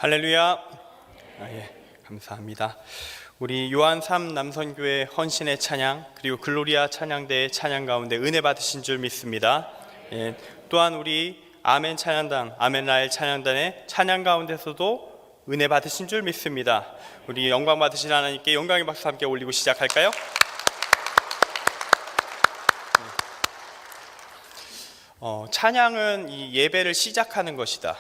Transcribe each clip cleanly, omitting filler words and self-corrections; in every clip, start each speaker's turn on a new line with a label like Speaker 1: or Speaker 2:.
Speaker 1: 할렐루야. 감사합니다. 우리 요한 3 남선교회 헌신의 찬양 그리고 글로리아 찬양대의 찬양 가운데 은혜 받으신 줄 믿습니다. 또한 우리 아멘 찬양단, 아멘 라엘 찬양단의 찬양 가운데서도 은혜 받으신 줄 믿습니다. 우리 영광 받으신 하나님께 영광의 박수 함께 올리고 시작할까요? 찬양은 이 예배를 시작하는 것이다.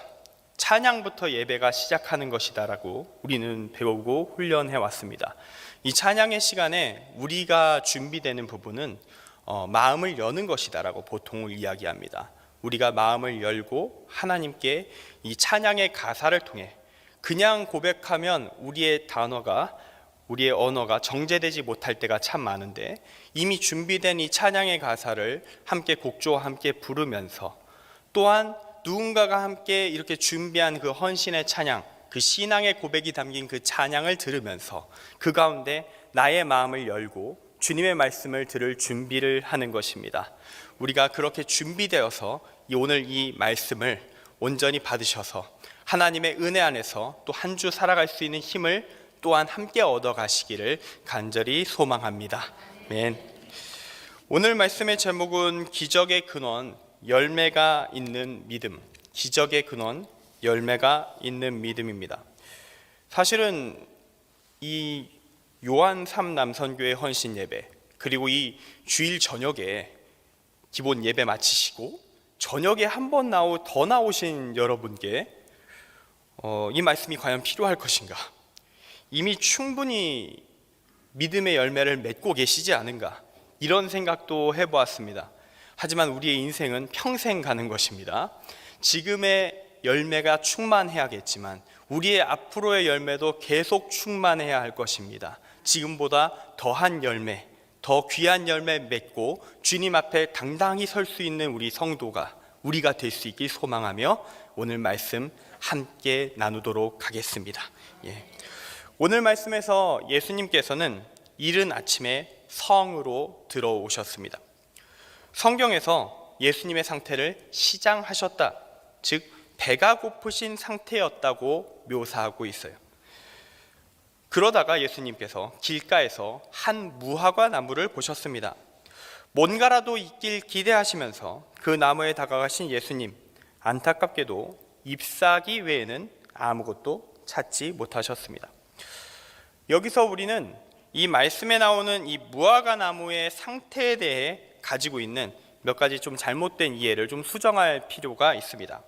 Speaker 1: 찬양부터 예배가 시작하는 것이다 라고 우리는 배우고 훈련해 왔습니다. 이 찬양의 시간에 우리가 준비되는 부분은 마음을 여는 것이다 라고 보통 이야기합니다. 우리가 마음을 열고 하나님께 이 찬양의 가사를 통해 그냥 고백하면 우리의 언어가 정제되지 못할 때가 참 많은데, 이미 준비된 이 찬양의 가사를 함께 곡조와 함께 부르면서, 또한 누군가가 함께 이렇게 준비한 그 헌신의 찬양, 그 신앙의 고백이 담긴 그 찬양을 들으면서 그 가운데 나의 마음을 열고 주님의 말씀을 들을 준비를 하는 것입니다. 우리가 그렇게 준비되어서 오늘 이 말씀을 온전히 받으셔서 하나님의 은혜 안에서 또 한 주 살아갈 수 있는 힘을 또한 함께 얻어가시기를 간절히 소망합니다. 아멘. 오늘 말씀의 제목은 기적의 근원, 열매가 있는 믿음. 기적의 근원, 열매가 있는 믿음입니다. 사실은 이 요한 3 남선교회 헌신 예배, 그리고 이 주일 저녁에 기본 예배 마치시고 저녁에 한 번 더 나오신 여러분께 이 말씀이 과연 필요할 것인가, 이미 충분히 믿음의 열매를 맺고 계시지 않은가, 이런 생각도 해보았습니다. 하지만 우리의 인생은 평생 가는 것입니다. 지금의 열매가 충만해야겠지만 우리의 앞으로의 열매도 계속 충만해야 할 것입니다. 지금보다 더한 열매, 더 귀한 열매 맺고 주님 앞에 당당히 설 수 있는 우리 성도가, 우리가 될 수 있길 소망하며 오늘 말씀 함께 나누도록 하겠습니다. 오늘 말씀에서 예수님께서는 이른 아침에 성으로 들어오셨습니다. 성경에서 예수님의 상태를 시장하셨다, 즉 배가 고프신 상태였다고 묘사하고 있어요. 그러다가 예수님께서 길가에서 한 무화과 나무를 보셨습니다. 뭔가라도 있길 기대하시면서 그 나무에 다가가신 예수님, 안타깝게도 잎사귀 외에는 아무것도 찾지 못하셨습니다. 여기서 우리는 이 말씀에 나오는 이 무화과 나무의 상태에 대해 가지고 있는 몇 가지 좀 잘못된 이해를 좀 수정할 필요가 있습니다.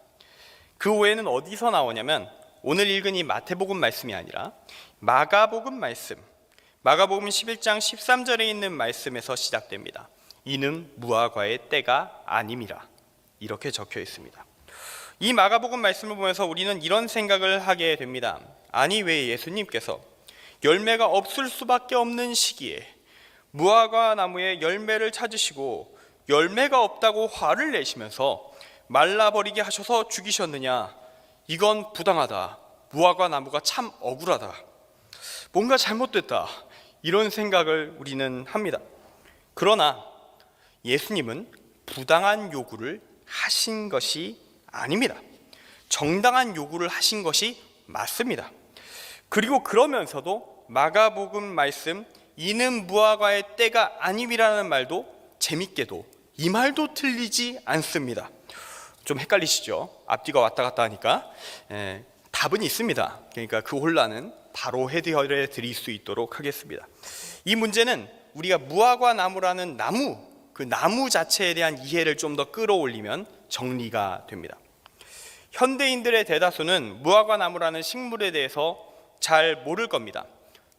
Speaker 1: 그 외에는 어디서 나오냐면, 오늘 읽은 이 마태복음 말씀이 아니라 마가복음 말씀, 마가복음 11장 13절에 있는 말씀에서 시작됩니다. 이는 무화과의 때가 아님이라, 이렇게 적혀 있습니다. 이 마가복음 말씀을 보면서 우리는 이런 생각을 하게 됩니다. 아니, 왜 예수님께서 열매가 없을 수밖에 없는 시기에 무화과 나무에 열매를 찾으시고 열매가 없다고 화를 내시면서 말라버리게 하셔서 죽이셨느냐? 이건 부당하다. 무화과 나무가 참 억울하다. 뭔가 잘못됐다. 이런 생각을 우리는 합니다. 그러나 예수님은 부당한 요구를 하신 것이 아닙니다. 정당한 요구를 하신 것이 맞습니다. 그리고 그러면서도 마가복음 말씀, 이는 무화과의 때가 아님이라는 말도 재밌게도 이 말도 틀리지 않습니다. 좀 헷갈리시죠? 앞뒤가 왔다 갔다 하니까. 답은 있습니다. 그러니까 그 혼란은 바로 해결해 드릴 수 있도록 하겠습니다. 이 문제는 우리가 무화과 나무라는 그 나무 자체에 대한 이해를 좀 더 끌어올리면 정리가 됩니다. 현대인들의 대다수는 무화과 나무라는 식물에 대해서 잘 모를 겁니다.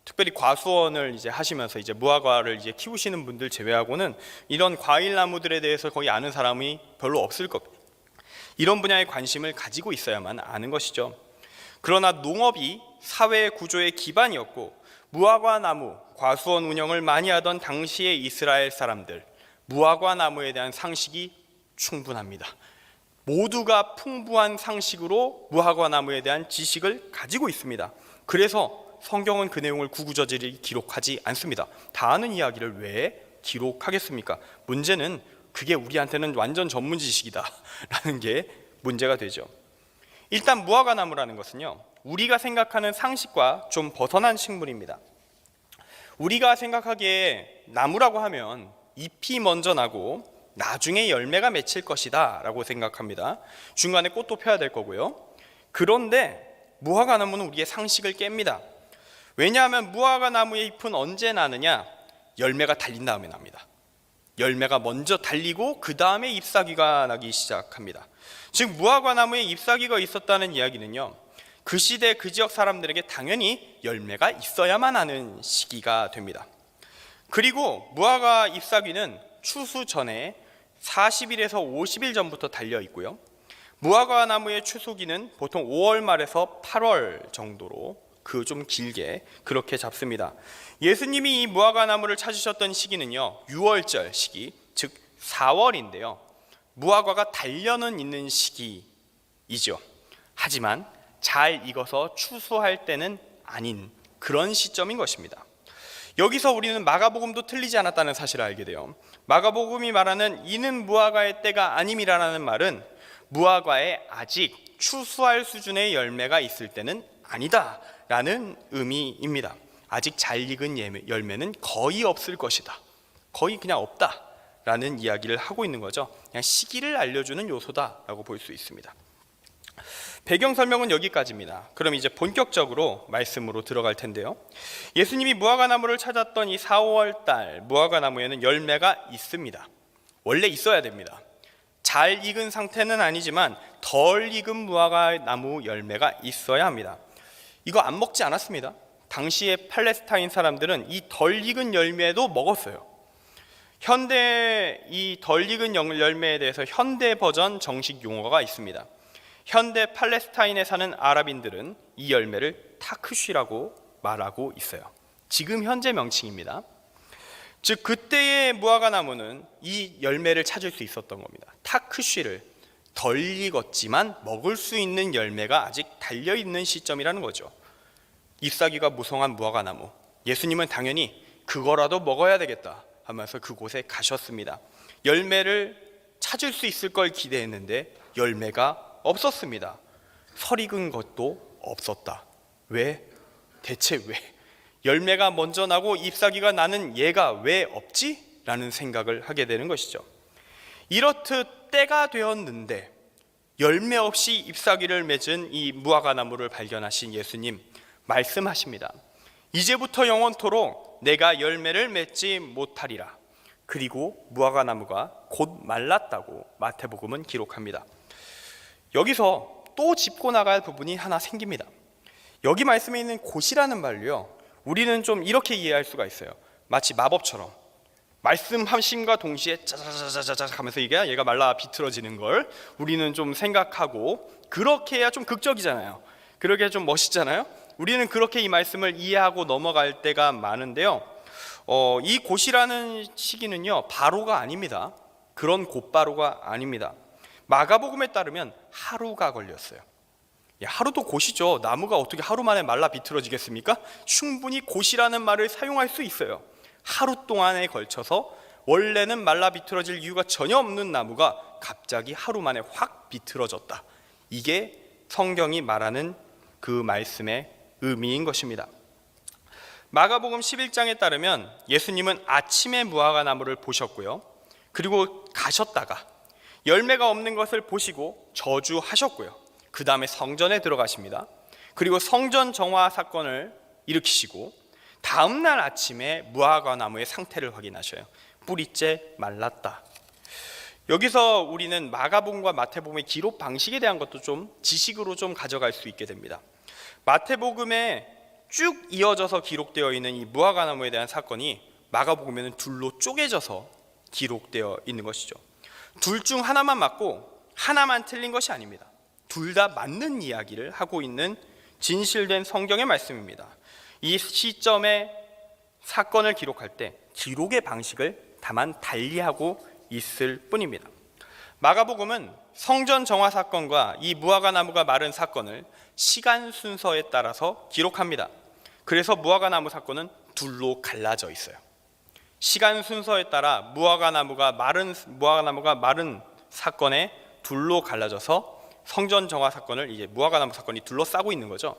Speaker 1: 특별히 과수원을 하시면서 무화과를 키우시는 분들 제외하고는 이런 과일 나무들에 대해서 거의 아는 사람이 별로 없을 겁니다. 이런 분야에 관심을 가지고 있어야만 아는 것이죠. 그러나 농업이 사회 구조의 기반이었고 무화과 나무, 과수원 운영을 많이 하던 당시의 이스라엘 사람들, 무화과 나무에 대한 상식이 충분합니다. 모두가 풍부한 상식으로 무화과 나무에 대한 지식을 가지고 있습니다. 그래서 성경은 그 내용을 구구절절히 기록하지 않습니다. 다 아는 이야기를 왜 기록하겠습니까? 문제는 그게 우리한테는 완전 전문 지식이다 라는 게 문제가 되죠. 일단 무화과 나무라는 것은요, 우리가 생각하는 상식과 좀 벗어난 식물입니다. 우리가 생각하기에 나무라고 하면 잎이 먼저 나고 나중에 열매가 맺힐 것이다 라고 생각합니다. 중간에 꽃도 펴야 될 거고요. 그런데 무화과 나무는 우리의 상식을 깹니다. 왜냐하면 무화과 나무의 잎은 언제 나느냐? 열매가 달린 다음에 납니다. 열매가 먼저 달리고 그 다음에 잎사귀가 나기 시작합니다. 즉 무화과 나무에 잎사귀가 있었다는 이야기는요, 그 시대 그 지역 사람들에게 당연히 열매가 있어야만 하는 시기가 됩니다. 그리고 무화과 잎사귀는 추수 전에 40일에서 50일 전부터 달려 있고요. 무화과 나무의 추수기는 보통 5월 말에서 8월 정도로 좀 길게 그렇게 잡습니다. 예수님이 이 무화과 나무를 찾으셨던 시기는요, 6월절 시기, 즉 4월인데요. 무화과가 달려는 있는 시기이죠. 하지만 잘 익어서 추수할 때는 아닌 그런 시점인 것입니다. 여기서 우리는 마가복음도 틀리지 않았다는 사실을 알게 돼요. 마가복음이 말하는 이는 무화과의 때가 아님이라는 말은 무화과에 아직 추수할 수준의 열매가 있을 때는 아니다 라는 의미입니다. 아직 잘 익은 열매는 거의 없을 것이다, 거의 그냥 없다 라는 이야기를 하고 있는 거죠. 그냥 시기를 알려주는 요소다 라고 볼 수 있습니다. 배경 설명은 여기까지입니다. 그럼 이제 본격적으로 말씀으로 들어갈 텐데요. 예수님이 무화과 나무를 찾았던 이 4월 달 무화과 나무에는 열매가 있습니다. 원래 있어야 됩니다. 잘 익은 상태는 아니지만 덜 익은 무화과 나무 열매가 있어야 합니다. 이거 안 먹지 않았습니다. 당시에 팔레스타인 사람들은 이 덜 익은 열매도 먹었어요. 현대 이 덜 익은 열매에 대해서 현대 버전 정식 용어가 있습니다. 현대 팔레스타인에 사는 아랍인들은 이 열매를 타크쉬라고 말하고 있어요. 지금 현재 명칭입니다. 즉 그때의 무화과 나무는 이 열매를 찾을 수 있었던 겁니다. 타크쉬를 덜 익었지만 먹을 수 있는 열매가 아직 달려있는 시점이라는 거죠. 잎사귀가 무성한 무화과 나무, 예수님은 당연히 그거라도 먹어야 되겠다 하면서 그곳에 가셨습니다. 열매를 찾을 수 있을 걸 기대했는데 열매가 없었습니다. 설익은 것도 없었다. 왜? 대체 왜? 열매가 먼저 나고 잎사귀가 나는 얘가 왜 없지? 라는 생각을 하게 되는 것이죠. 이렇듯 때가 되었는데 열매 없이 잎사귀를 맺은 이 무화과 나무를 발견하신 예수님 말씀하십니다. 이제부터 영원토록 내가 열매를 맺지 못하리라. 그리고 무화과 나무가 곧 말랐다고 마태복음은 기록합니다. 여기서 또 짚고 나갈 부분이 하나 생깁니다. 여기 말씀에 있는 곧이라는 말로요, 우리는 좀 이렇게 이해할 수가 있어요. 마치 마법처럼 말씀하심과 동시에 짜자자자자 하면서 이게 얘가 말라 비틀어지는 걸 우리는 좀 생각하고, 그렇게 해야 좀 극적이잖아요. 그렇게 좀 멋있잖아요. 우리는 그렇게 이 말씀을 이해하고 넘어갈 때가 많은데요. 이 곧이라는 시기는요, 바로가 아닙니다. 그런 곧바로가 아닙니다. 마가복음에 따르면 하루가 걸렸어요. 하루도 곧이죠. 나무가 어떻게 하루 만에 말라 비틀어지겠습니까? 충분히 곧이라는 말을 사용할 수 있어요. 하루 동안에 걸쳐서 원래는 말라 비틀어질 이유가 전혀 없는 나무가 갑자기 하루 만에 확 비틀어졌다. 이게 성경이 말하는 그 말씀의 의미인 것입니다. 마가복음 11장에 따르면 예수님은 아침에 무화과 나무를 보셨고요, 그리고 가셨다가 열매가 없는 것을 보시고 저주하셨고요, 그 다음에 성전에 들어가십니다. 그리고 성전 정화 사건을 일으키시고 다음날 아침에 무화과 나무의 상태를 확인하셔요. 뿌리째 말랐다. 여기서 우리는 마가복음과 마태복음의 기록 방식에 대한 것도 좀 지식으로 좀 가져갈 수 있게 됩니다. 마태복음에 쭉 이어져서 기록되어 있는 이 무화과 나무에 대한 사건이 마가복음에는 둘로 쪼개져서 기록되어 있는 것이죠. 둘 중 하나만 맞고 하나만 틀린 것이 아닙니다. 둘 다 맞는 이야기를 하고 있는 진실된 성경의 말씀입니다. 이 시점에 사건을 기록할 때 기록의 방식을 다만 달리하고 있을 뿐입니다. 마가복음은 성전 정화 사건과 이 무화과 나무가 마른 사건을 시간 순서에 따라서 기록합니다. 그래서 무화과 나무 사건은 둘로 갈라져 있어요. 시간 순서에 따라 무화과 나무가 마른 사건에 둘로 갈라져서 성전 정화 사건을 이제 무화과 나무 사건이 둘러싸고 있는 거죠.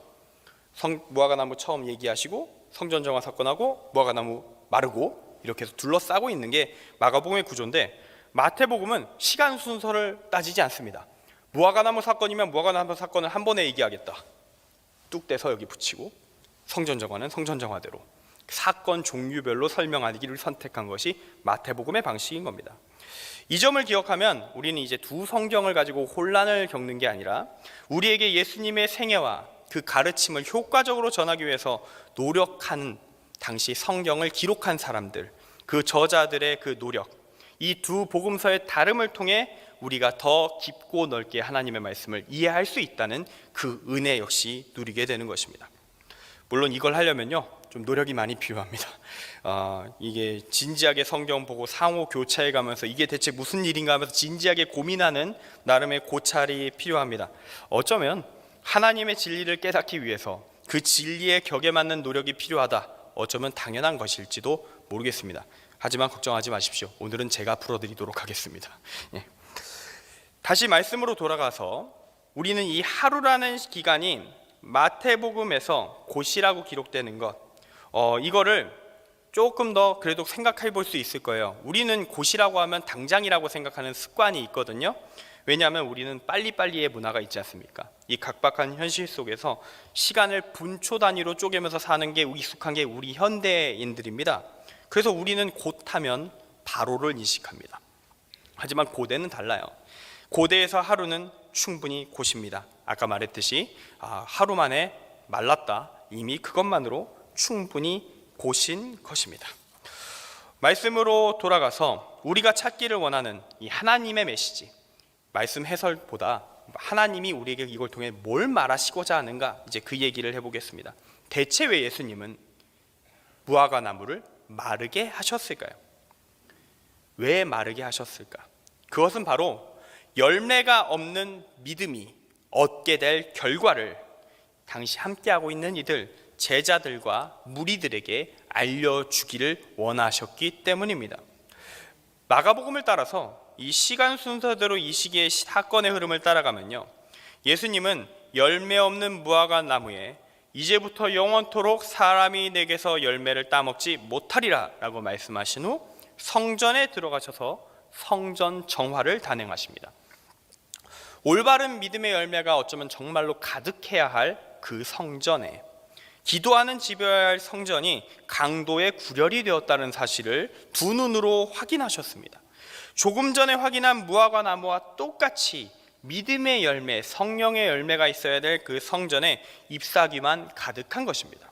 Speaker 1: 무화과나무 처음 얘기하시고 성전 정화 사건하고 무화과나무 마르고 이렇게 해서 둘러싸고 있는 게 마가복음의 구조인데, 마태복음은 시간 순서를 따지지 않습니다. 무화과나무 사건이면 무화과나무 사건을 한 번에 얘기하겠다, 뚝 떼서 여기 붙이고, 성전 정화는 성전 정화대로 사건 종류별로 설명하기를 선택한 것이 마태복음의 방식인 겁니다. 이 점을 기억하면 우리는 이제 두 성경을 가지고 혼란을 겪는 게 아니라, 우리에게 예수님의 생애와 그 가르침을 효과적으로 전하기 위해서 노력하는 당시 성경을 기록한 사람들, 그 저자들의 그 노력, 이 두 복음서의 다름을 통해 우리가 더 깊고 넓게 하나님의 말씀을 이해할 수 있다는 그 은혜 역시 누리게 되는 것입니다. 물론 이걸 하려면요, 좀 노력이 많이 필요합니다. 이게 진지하게 성경 보고 상호 교차해 가면서 이게 대체 무슨 일인가 하면서 진지하게 고민하는 나름의 고찰이 필요합니다. 어쩌면 하나님의 진리를 깨닫기 위해서 그 진리의 격에 맞는 노력이 필요하다, 어쩌면 당연한 것일지도 모르겠습니다. 하지만 걱정하지 마십시오. 오늘은 제가 풀어드리도록 하겠습니다. 예. 다시 말씀으로 돌아가서 우리는 이 하루라는 기간이 마태복음에서 곧이라고 기록되는 것, 이거를 조금 더 그래도 생각해 볼 수 있을 거예요. 우리는 곧이라고 하면 당장이라고 생각하는 습관이 있거든요. 왜냐하면 우리는 빨리빨리의 문화가 있지 않습니까? 이 각박한 현실 속에서 시간을 분초 단위로 쪼개면서 사는 게 익숙한 게 우리 현대인들입니다. 그래서 우리는 곧하면 바로를 인식합니다. 하지만 고대는 달라요. 고대에서 하루는 충분히 곧입니다. 아까 말했듯이 하루 만에 말랐다, 이미 그것만으로 충분히 곧인 것입니다. 말씀으로 돌아가서 우리가 찾기를 원하는 이 하나님의 메시지, 말씀 해설보다 하나님이 우리에게 이걸 통해 뭘 말하시고자 하는가, 이제 그 얘기를 해보겠습니다. 대체 왜 예수님은 무화과 나무를 마르게 하셨을까요? 왜 마르게 하셨을까? 그것은 바로 열매가 없는 믿음이 얻게 될 결과를 당시 함께하고 있는 이들 제자들과 무리들에게 알려주기를 원하셨기 때문입니다. 마가복음을 따라서 이 시간 순서대로 이 시기의 사건의 흐름을 따라가면요, 예수님은 열매 없는 무화과 나무에 이제부터 영원토록 사람이 내게서 열매를 따먹지 못하리라 라고 말씀하신 후 성전에 들어가셔서 성전 정화를 단행하십니다. 올바른 믿음의 열매가 어쩌면 정말로 가득해야 할 그 성전에, 기도하는 집이어야 할 성전이 강도의 구렬이 되었다는 사실을 두 눈으로 확인하셨습니다. 조금 전에 확인한 무화과 나무와 똑같이 믿음의 열매, 성령의 열매가 있어야 될 그 성전에 잎사귀만 가득한 것입니다.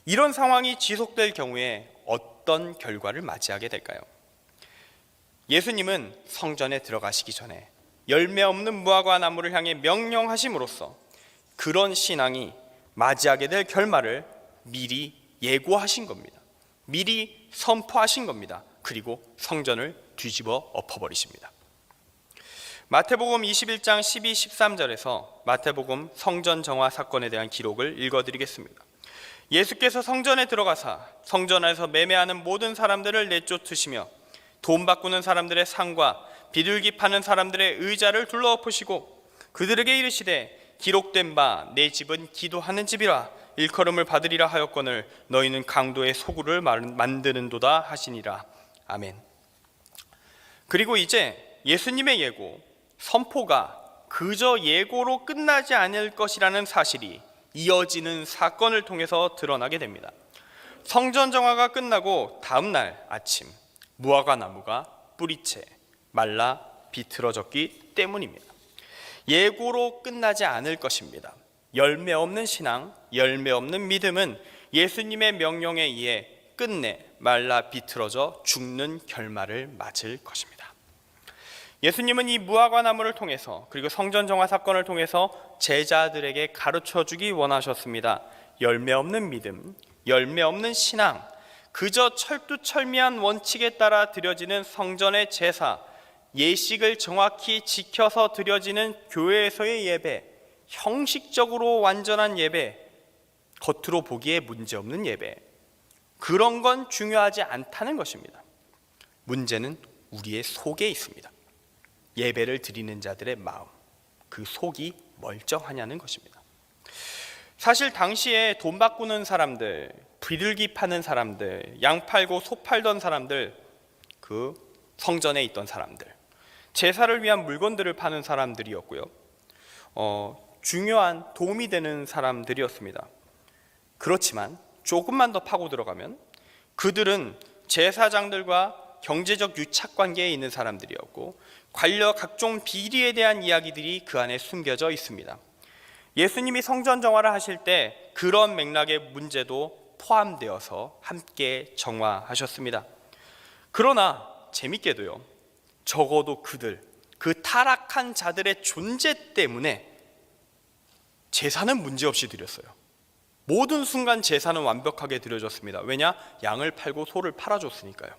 Speaker 1: 이런 상황이 지속될 경우에 어떤 결과를 맞이하게 될까요? 예수님은 성전에 들어가시기 전에 열매 없는 무화과 나무를 향해 명령하심으로써 그런 신앙이 맞이하게 될 결말을 미리 예고하신 겁니다. 미리 선포하신 겁니다. 그리고 성전을 뒤집어 엎어버리십니다. 마태복음 21장 12, 13절에서 마태복음 성전 정화 사건에 대한 기록을 읽어드리겠습니다. 예수께서 성전에 들어가사 성전 안에서 매매하는 모든 사람들을 내쫓으시며 돈 바꾸는 사람들의 상과 비둘기 파는 사람들의 의자를 둘러엎으시고 그들에게 이르시되 기록된 바 내 집은 기도하는 집이라 일컬음을 받으리라 하였거늘 너희는 강도의 소굴을 만드는도다 하시니라. 아멘. 그리고 이제 예수님의 예고, 선포가 그저 예고로 끝나지 않을 것이라는 사실이 이어지는 사건을 통해서 드러나게 됩니다. 성전 정화가 끝나고 다음 날 아침 무화과 나무가 뿌리채 말라 비틀어졌기 때문입니다. 예고로 끝나지 않을 것입니다. 열매 없는 신앙, 열매 없는 믿음은 예수님의 명령에 의해 끝내 말라 비틀어져 죽는 결말을 맞을 것입니다. 예수님은 이 무화과 나무를 통해서, 그리고 성전 정화 사건을 통해서 제자들에게 가르쳐주기 원하셨습니다. 열매 없는 믿음, 열매 없는 신앙, 그저 철두철미한 원칙에 따라 드려지는 성전의 제사, 예식을 정확히 지켜서 드려지는 교회에서의 예배, 형식적으로 완전한 예배, 겉으로 보기에 문제없는 예배, 그런 건 중요하지 않다는 것입니다. 문제는 우리의 속에 있습니다. 예배를 드리는 자들의 마음, 그 속이 멀쩡하냐는 것입니다. 사실 당시에 돈 바꾸는 사람들, 비둘기 파는 사람들, 양 팔고 소 팔던 사람들, 그 성전에 있던 사람들, 제사를 위한 물건들을 파는 사람들이었고요. 중요한 도움이 되는 사람들이었습니다. 그렇지만 조금만 더 파고 들어가면 그들은 제사장들과 경제적 유착관계에 있는 사람들이었고 관료 각종 비리에 대한 이야기들이 그 안에 숨겨져 있습니다. 예수님이 성전 정화를 하실 때 그런 맥락의 문제도 포함되어서 함께 정화하셨습니다. 그러나 재밌게도요, 적어도 그들, 그 타락한 자들의 존재 때문에 제사는 문제없이 드렸어요. 모든 순간 제사는 완벽하게 드려졌습니다. 왜냐? 양을 팔고 소를 팔아줬으니까요.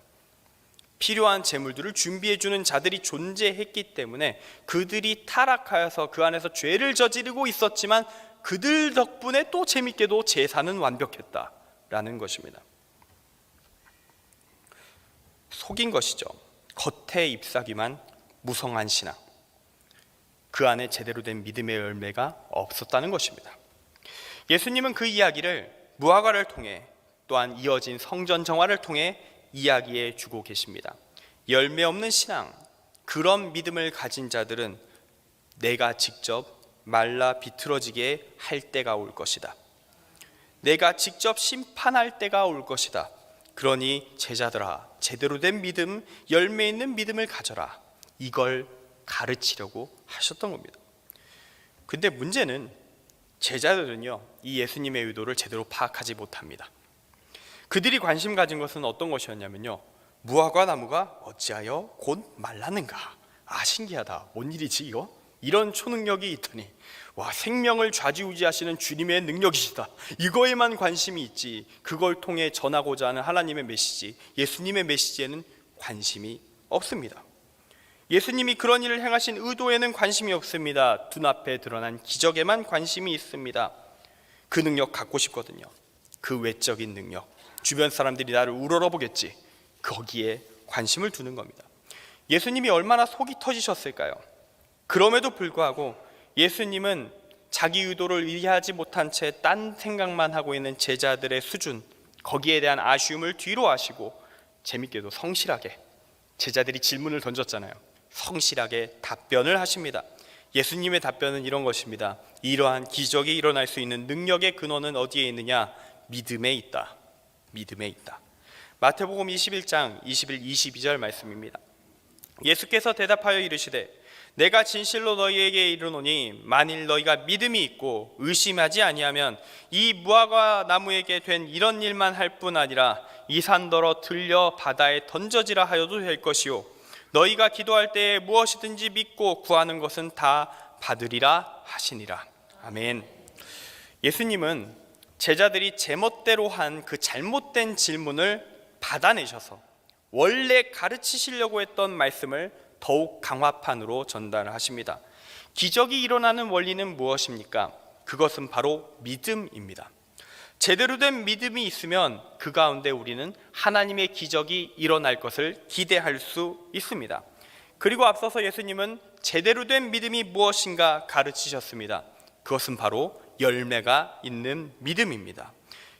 Speaker 1: 필요한 재물들을 준비해주는 자들이 존재했기 때문에 그들이 타락하여서 그 안에서 죄를 저지르고 있었지만 그들 덕분에 또 재밌게도 제사는 완벽했다라는 것입니다. 속인 것이죠. 겉에 잎사귀만 무성한 신앙, 그 안에 제대로 된 믿음의 열매가 없었다는 것입니다. 예수님은 그 이야기를 무화과를 통해 또한 이어진 성전 정화를 통해 이야기해 주고 계십니다. 열매 없는 신앙, 그런 믿음을 가진 자들은 내가 직접 말라 비틀어지게 할 때가 올 것이다. 내가 직접 심판할 때가 올 것이다. 그러니 제자들아, 제대로 된 믿음, 열매 있는 믿음을 가져라. 이걸 가르치려고 하셨던 겁니다. 근데 문제는 제자들은요, 이 예수님의 의도를 제대로 파악하지 못합니다. 그들이 관심 가진 것은 어떤 것이었냐면요, 무화과 나무가 어찌하여 곧 말랐는가? 신기하다. 뭔 일이지 이거? 이런 초능력이 있더니, 와, 생명을 좌지우지하시는 주님의 능력이시다. 이거에만 관심이 있지, 그걸 통해 전하고자 하는 하나님의 메시지, 예수님의 메시지에는 관심이 없습니다. 예수님이 그런 일을 행하신 의도에는 관심이 없습니다. 눈앞에 드러난 기적에만 관심이 있습니다. 그 능력 갖고 싶거든요. 그 외적인 능력, 주변 사람들이 나를 우러러보겠지, 거기에 관심을 두는 겁니다. 예수님이 얼마나 속이 터지셨을까요? 그럼에도 불구하고 예수님은 자기 의도를 이해하지 못한 채 딴 생각만 하고 있는 제자들의 수준, 거기에 대한 아쉬움을 뒤로 하시고 재밌게도 성실하게, 제자들이 질문을 던졌잖아요, 성실하게 답변을 하십니다. 예수님의 답변은 이런 것입니다. 이러한 기적이 일어날 수 있는 능력의 근원은 어디에 있느냐? 믿음에 있다. 믿음에 있다. 마태복음 21장 21, 22절 말씀입니다. 예수께서 대답하여 이르시되 내가 진실로 너희에게 이르노니 만일 너희가 믿음이 있고 의심하지 아니하면 이 무화과 나무에게 된 이런 일만 할 뿐 아니라 이 산더러 들려 바다에 던져지라 하여도 될 것이요 너희가 기도할 때에 무엇이든지 믿고 구하는 것은 다 받으리라 하시니라. 아멘. 예수님은 제자들이 제멋대로 한 그 잘못된 질문을 받아내셔서 원래 가르치시려고 했던 말씀을 더욱 강화판으로 전달하십니다. 기적이 일어나는 원리는 무엇입니까? 그것은 바로 믿음입니다. 제대로 된 믿음이 있으면 그 가운데 우리는 하나님의 기적이 일어날 것을 기대할 수 있습니다. 그리고 앞서서 예수님은 제대로 된 믿음이 무엇인가 가르치셨습니다. 그것은 바로 열매가 있는 믿음입니다.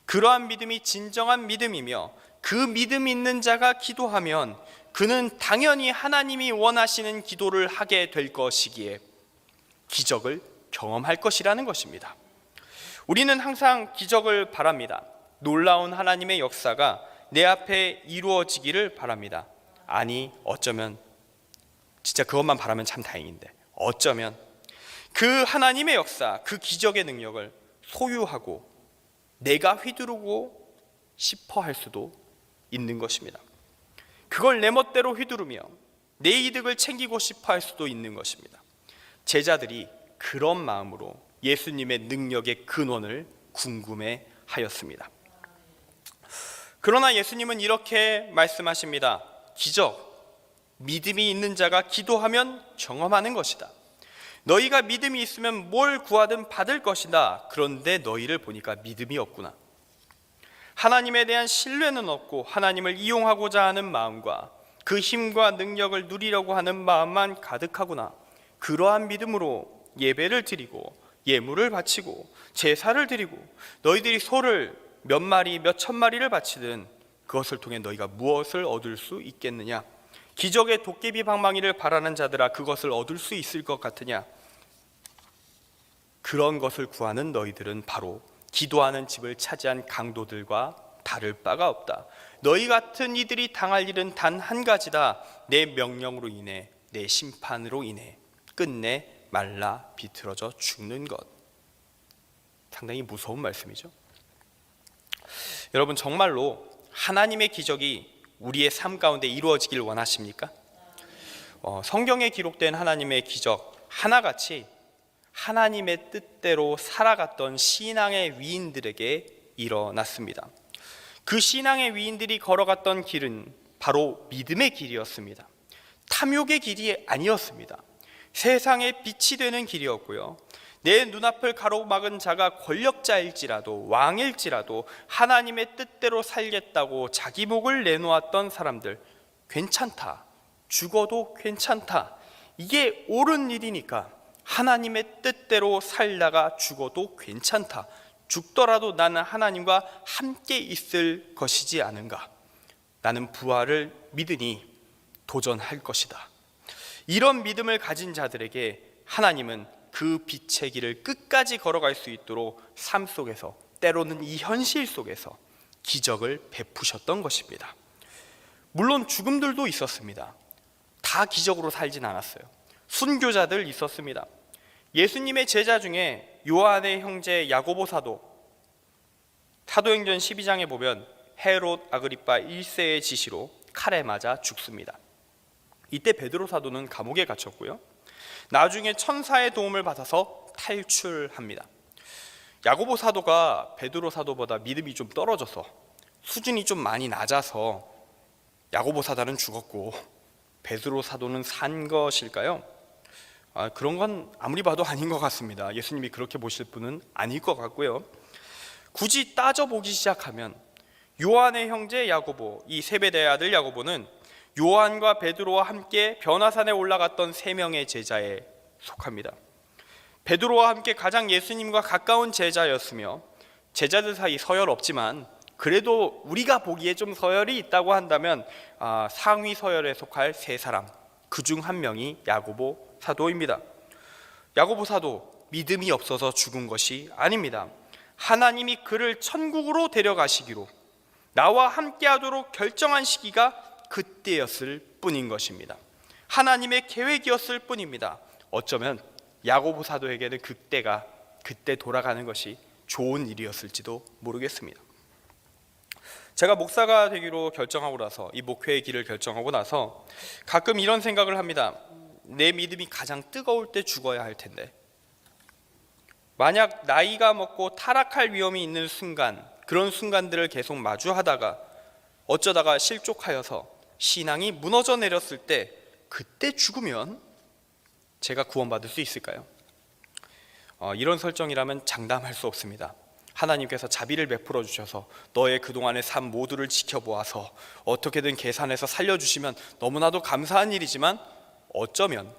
Speaker 1: 그러한 믿음이 진정한 믿음이며 그 믿음 있는 자가 기도하면 그는 당연히 하나님이 원하시는 기도를 하게 될 것이기에 기적을 경험할 것이라는 것입니다. 우리는 항상 기적을 바랍니다. 놀라운 하나님의 역사가 내 앞에 이루어지기를 바랍니다. 아니, 어쩌면 진짜 그것만 바라면 참 다행인데, 어쩌면 그 하나님의 역사, 그 기적의 능력을 소유하고 내가 휘두르고 싶어 할 수도 있는 것입니다. 그걸 내 멋대로 휘두르며 내 이득을 챙기고 싶어 할 수도 있는 것입니다. 제자들이 그런 마음으로 예수님의 능력의 근원을 궁금해 하였습니다. 그러나 예수님은 이렇게 말씀하십니다. 기적, 믿음이 있는 자가 기도하면 경험하는 것이다. 너희가 믿음이 있으면 뭘 구하든 받을 것이다. 그런데 너희를 보니까 믿음이 없구나. 하나님에 대한 신뢰는 없고 하나님을 이용하고자 하는 마음과 그 힘과 능력을 누리려고 하는 마음만 가득하구나. 그러한 믿음으로 예배를 드리고 예물을 바치고 제사를 드리고 너희들이 소를 몇 마리 몇 천 마리를 바치든 그것을 통해 너희가 무엇을 얻을 수 있겠느냐? 기적의 도깨비 방망이를 바라는 자들아 그것을 얻을 수 있을 것 같으냐? 그런 것을 구하는 너희들은 바로 기도하는 집을 차지한 강도들과 다를 바가 없다. 너희 같은 이들이 당할 일은 단 한 가지다. 내 명령으로 인해 내 심판으로 인해 끝내 말라 비틀어져 죽는 것. 상당히 무서운 말씀이죠. 여러분, 정말로 하나님의 기적이 우리의 삶 가운데 이루어지길 원하십니까? 성경에 기록된 하나님의 기적 하나같이 하나님의 뜻대로 살아갔던 신앙의 위인들에게 일어났습니다. 그 신앙의 위인들이 걸어갔던 길은 바로 믿음의 길이었습니다. 탐욕의 길이 아니었습니다. 세상의 빛이 되는 길이었고요. 내 눈앞을 가로막은 자가 권력자일지라도 왕일지라도 하나님의 뜻대로 살겠다고 자기 목을 내놓았던 사람들, 괜찮다, 죽어도 괜찮다, 이게 옳은 일이니까 하나님의 뜻대로 살다가 죽어도 괜찮다, 죽더라도 나는 하나님과 함께 있을 것이지 않은가, 나는 부활을 믿으니 도전할 것이다. 이런 믿음을 가진 자들에게 하나님은 그 빛의 길을 끝까지 걸어갈 수 있도록 삶 속에서, 때로는 이 현실 속에서 기적을 베푸셨던 것입니다. 물론 죽음들도 있었습니다. 다 기적으로 살진 않았어요. 순교자들 있었습니다. 예수님의 제자 중에 요한의 형제 야고보 사도, 사도행전 12장에 보면 헤롯 아그리파 1세의 지시로 칼에 맞아 죽습니다. 이때 베드로 사도는 감옥에 갇혔고요. 나중에 천사의 도움을 받아서 탈출합니다. 야고보 사도가 베드로 사도보다 믿음이 좀 떨어져서, 수준이 좀 많이 낮아서 야고보 사도는 죽었고 베드로 사도는 산 것일까요? 그런 건 아무리 봐도 아닌 것 같습니다. 예수님이 그렇게 보실 분은 아닐 것 같고요. 굳이 따져보기 시작하면 요한의 형제 야고보, 이 세베대의 아들 야고보는 요한과 베드로와 함께 변화산에 올라갔던 3명의 제자에 속합니다. 베드로와 함께 가장 예수님과 가까운 제자였으며 제자들 사이 서열 없지만 그래도 우리가 보기에 좀 서열이 있다고 한다면 상위 서열에 속할 3사람, 그중 한 명이 야고보 사도입니다. 야고보 사도 믿음이 없어서 죽은 것이 아닙니다. 하나님이 그를 천국으로 데려가시기로 나와 함께하도록 결정한 시기가 그때였을 뿐인 것입니다. 하나님의 계획이었을 뿐입니다. 어쩌면 야고보 사도에게는 그때 돌아가는 것이 좋은 일이었을지도 모르겠습니다. 제가 목사가 되기로 결정하고 나서, 이 목회의 길을 결정하고 나서 가끔 이런 생각을 합니다. 내 믿음이 가장 뜨거울 때 죽어야 할 텐데, 만약 나이가 먹고 타락할 위험이 있는 순간, 그런 순간들을 계속 마주하다가 어쩌다가 실족하여서 신앙이 무너져 내렸을 때, 그때 죽으면 제가 구원받을 수 있을까요? 이런 설정이라면 장담할 수 없습니다. 하나님께서 자비를 베풀어 주셔서 너의 그동안의 삶 모두를 지켜보아서 어떻게든 계산해서 살려주시면 너무나도 감사한 일이지만, 어쩌면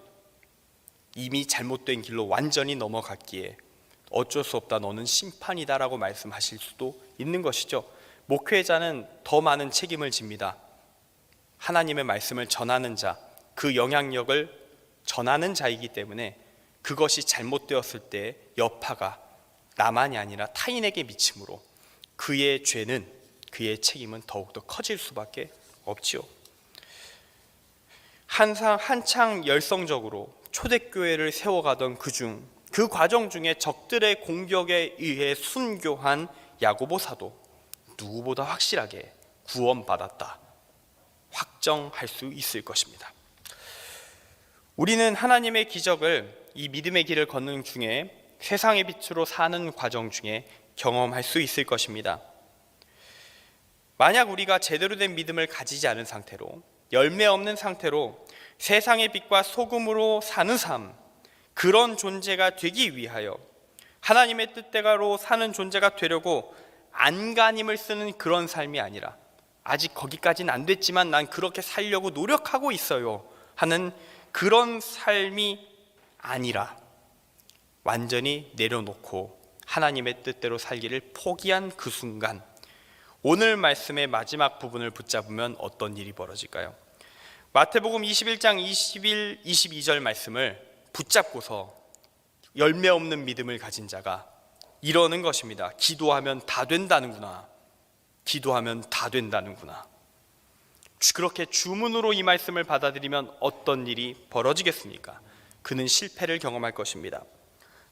Speaker 1: 이미 잘못된 길로 완전히 넘어갔기에 어쩔 수 없다, 너는 심판이다 라고 말씀하실 수도 있는 것이죠. 목회자는 더 많은 책임을 집니다. 하나님의 말씀을 전하는 자, 그 영향력을 전하는 자이기 때문에 그것이 잘못되었을 때 여파가 나만이 아니라 타인에게 미치므로 그의 죄는, 그의 책임은 더욱더 커질 수밖에 없지요. 한창 열성적으로 초대교회를 세워가던 그 과정 중에 적들의 공격에 의해 순교한 야고보 사도, 누구보다 확실하게 구원받았다, 확정할 수 있을 것입니다. 우리는 하나님의 기적을, 이 믿음의 길을 걷는 중에, 세상의 빛으로 사는 과정 중에 경험할 수 있을 것입니다. 만약 우리가 제대로 된 믿음을 가지지 않은 상태로, 열매 없는 상태로 세상의 빛과 소금으로 사는 삶, 그런 존재가 되기 위하여, 하나님의 뜻대로 사는 존재가 되려고 안간힘을 쓰는 그런 삶이 아니라, 아직 거기까지는 안 됐지만 난 그렇게 살려고 노력하고 있어요 하는 그런 삶이 아니라, 완전히 내려놓고 하나님의 뜻대로 살기를 포기한 그 순간, 오늘 말씀의 마지막 부분을 붙잡으면 어떤 일이 벌어질까요? 마태복음 21장 21, 22절 말씀을 붙잡고서 열매 없는 믿음을 가진 자가 이러는 것입니다. 기도하면 다 된다는구나. 기도하면 다 된다는구나. 그렇게 주문으로 이 말씀을 받아들이면 어떤 일이 벌어지겠습니까? 그는 실패를 경험할 것입니다.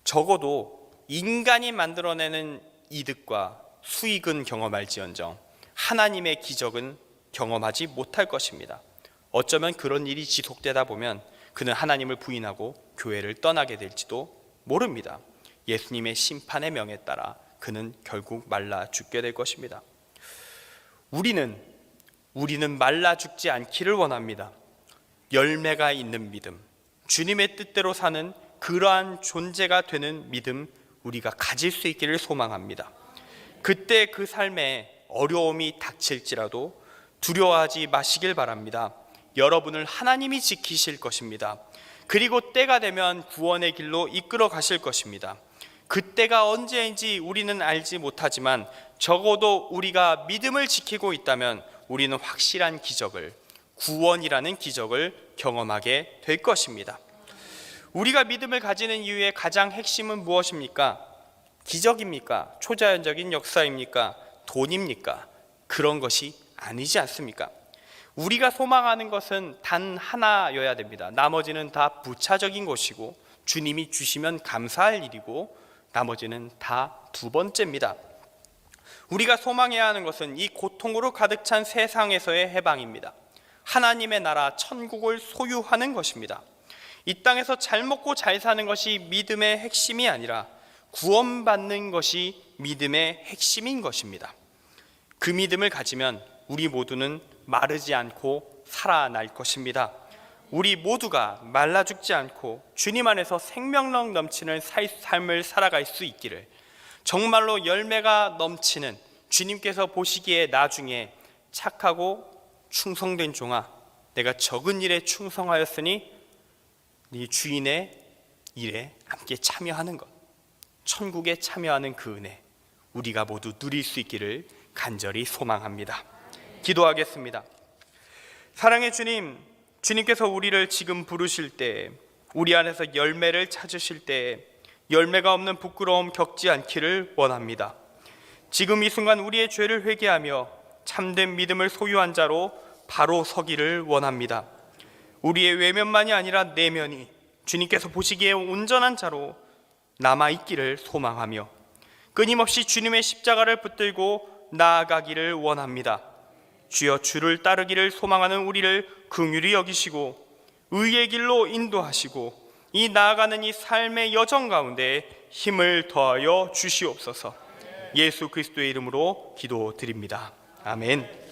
Speaker 1: 적어도 인간이 만들어내는 이득과 수익은 경험할지언정 하나님의 기적은 경험하지 못할 것입니다. 어쩌면 그런 일이 지속되다 보면 그는 하나님을 부인하고 교회를 떠나게 될지도 모릅니다. 예수님의 심판의 명에 따라 그는 결국 말라 죽게 될 것입니다. 우리는 말라 죽지 않기를 원합니다. 열매가 있는 믿음, 주님의 뜻대로 사는 그러한 존재가 되는 믿음, 우리가 가질 수 있기를 소망합니다. 그때 그 삶에 어려움이 닥칠지라도 두려워하지 마시길 바랍니다. 여러분을 하나님이 지키실 것입니다. 그리고 때가 되면 구원의 길로 이끌어 가실 것입니다. 그때가 언제인지 우리는 알지 못하지만 적어도 우리가 믿음을 지키고 있다면 우리는 확실한 기적을, 구원이라는 기적을 경험하게 될 것입니다. 우리가 믿음을 가지는 이유의 가장 핵심은 무엇입니까? 기적입니까? 초자연적인 역사입니까? 돈입니까? 그런 것이 아니지 않습니까? 우리가 소망하는 것은 단 하나여야 됩니다. 나머지는 다 부차적인 것이고 주님이 주시면 감사할 일이고 나머지는 다 두 번째입니다. 우리가 소망해야 하는 것은 이 고통으로 가득 찬 세상에서의 해방입니다. 하나님의 나라 천국을 소유하는 것입니다. 이 땅에서 잘 먹고 잘 사는 것이 믿음의 핵심이 아니라 구원받는 것이 믿음의 핵심인 것입니다. 그 믿음을 가지면 우리 모두는 마르지 않고 살아날 것입니다. 우리 모두가 말라 죽지 않고 주님 안에서 생명력 넘치는 삶을 살아갈 수 있기를, 정말로 열매가 넘치는, 주님께서 보시기에 나중에 착하고 충성된 종아, 내가 적은 일에 충성하였으니 네 주인의 일에 함께 참여하는 것, 천국에 참여하는 그 은혜, 우리가 모두 누릴 수 있기를 간절히 소망합니다. 기도하겠습니다. 사랑의 주님, 주님께서 우리를 지금 부르실 때, 우리 안에서 열매를 찾으실 때 열매가 없는 부끄러움 겪지 않기를 원합니다. 지금 이 순간 우리의 죄를 회개하며 참된 믿음을 소유한 자로 바로 서기를 원합니다. 우리의 외면만이 아니라 내면이 주님께서 보시기에 온전한 자로 남아있기를 소망하며 끊임없이 주님의 십자가를 붙들고 나아가기를 원합니다. 주여, 주를 따르기를 소망하는 우리를 긍휼히 여기시고 의의 길로 인도하시고 이 나아가는 이 삶의 여정 가운데 힘을 더하여 주시옵소서. 예수 그리스도의 이름으로 기도드립니다. 아멘.